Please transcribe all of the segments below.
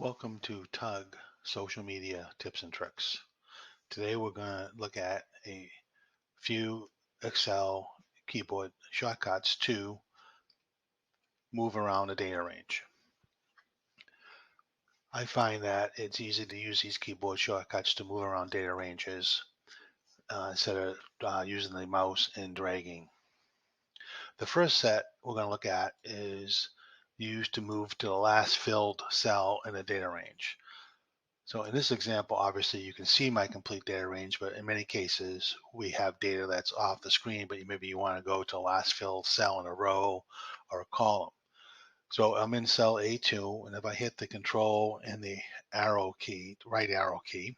Welcome to Tug Social Media Tips and Tricks. Today we're going to look at a few Excel keyboard shortcuts to move around a data range. I find that it's easy to use these keyboard shortcuts to move around data ranges instead of using the mouse and dragging. The first set we're going to look at is used to move to the last filled cell in a data range. So in this example, obviously you can see my complete data range, but in many cases we have data that's off the screen, but maybe you want to go to the last filled cell in a row or a column. So I'm in cell A2, and if I hit the control and the arrow key, right arrow key,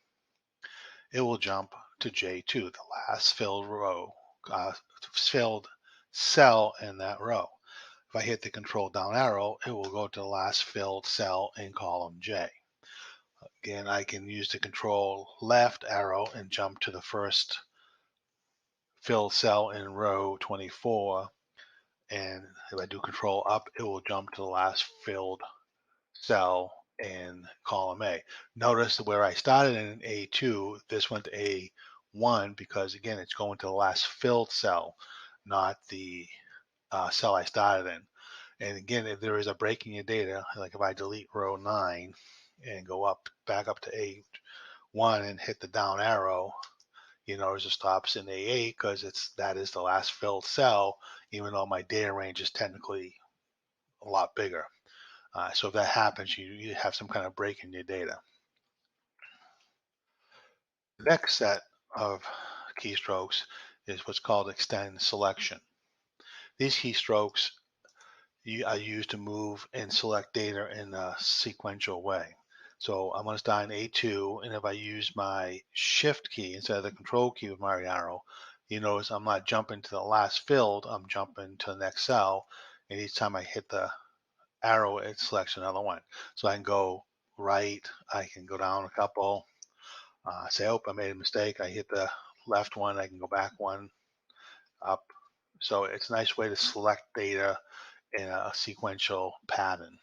it will jump to J2, the last filled row, filled cell in that row. If I hit the control down arrow, it will go to the last filled cell in column J. Again, I can use the control left arrow and jump to the first filled cell in row 24. And if I do control up, it will jump to the last filled cell in column A. Notice where I started in A2, this went to A1 because again, it's going to the last filled cell, not the cell I started in. And again, if there is a break in your data, like if I delete row 9 and go back up to A1 and hit the down arrow, you notice it stops in A8 because that is the last filled cell, even though my data range is technically a lot bigger. So if that happens, you have some kind of break in your data. The next set of keystrokes is what's called extend selection. These keystrokes are used to move and select data in a sequential way. So I'm going to start in A2, and if I use my shift key instead of the control key with my arrow, you notice I'm not jumping to the last filled, I'm jumping to the next cell, and each time I hit the arrow, it selects another one. So I can go right, I can go down a couple, say, oh, I made a mistake, I hit the left one, I can go back one, up. So it's a nice way to select data in a sequential pattern.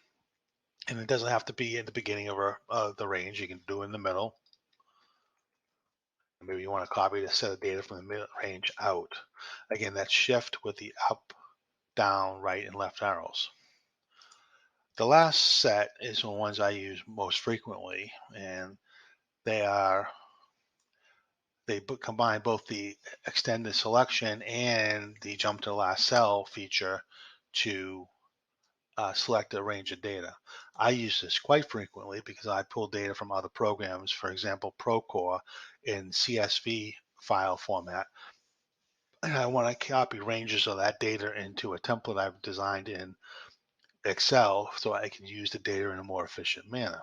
And it doesn't have to be in the beginning of the range. You can do it in the middle. Maybe you want to copy the set of data from the mid range out. Again, that's shift with the up, down, right, and left arrows. The last set is the ones I use most frequently, and they are combine both the extended selection and the jump to the last cell feature to select a range of data. I use this quite frequently because I pull data from other programs, for example, Procore in CSV file format. And I want to copy ranges of that data into a template I've designed in Excel so I can use the data in a more efficient manner.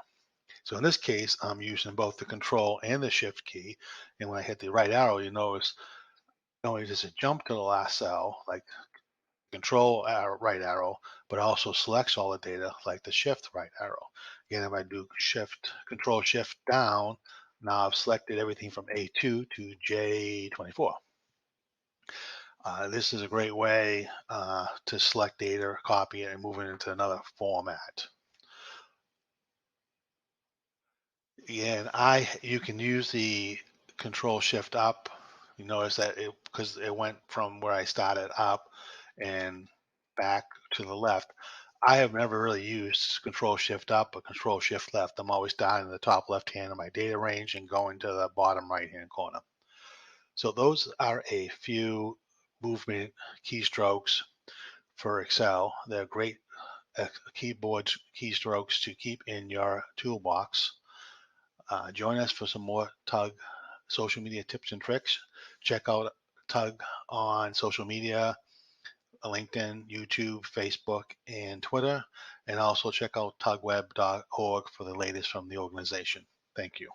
So in this case, I'm using both the control and the shift key. And when I hit the right arrow, you notice not only does it jump to the last cell, like control right arrow, but also selects all the data like the shift right arrow. Again, if I do control shift down, now I've selected everything from A2 to J24. This is a great way to select data, copy it, and move it into another format. Again, you can use the control shift up. You notice that because it went from where I started up and back to the left. I have never really used control shift up or control shift left. I'm always down in the top left hand of my data range and going to the bottom right hand corner. So those are a few movement keystrokes for Excel. They're great keyboard keystrokes to keep in your toolbox. Join us for some more Tug social media tips and tricks. Check out Tug on social media, LinkedIn, YouTube, Facebook, and Twitter. And also check out tugweb.org for the latest from the organization. Thank you.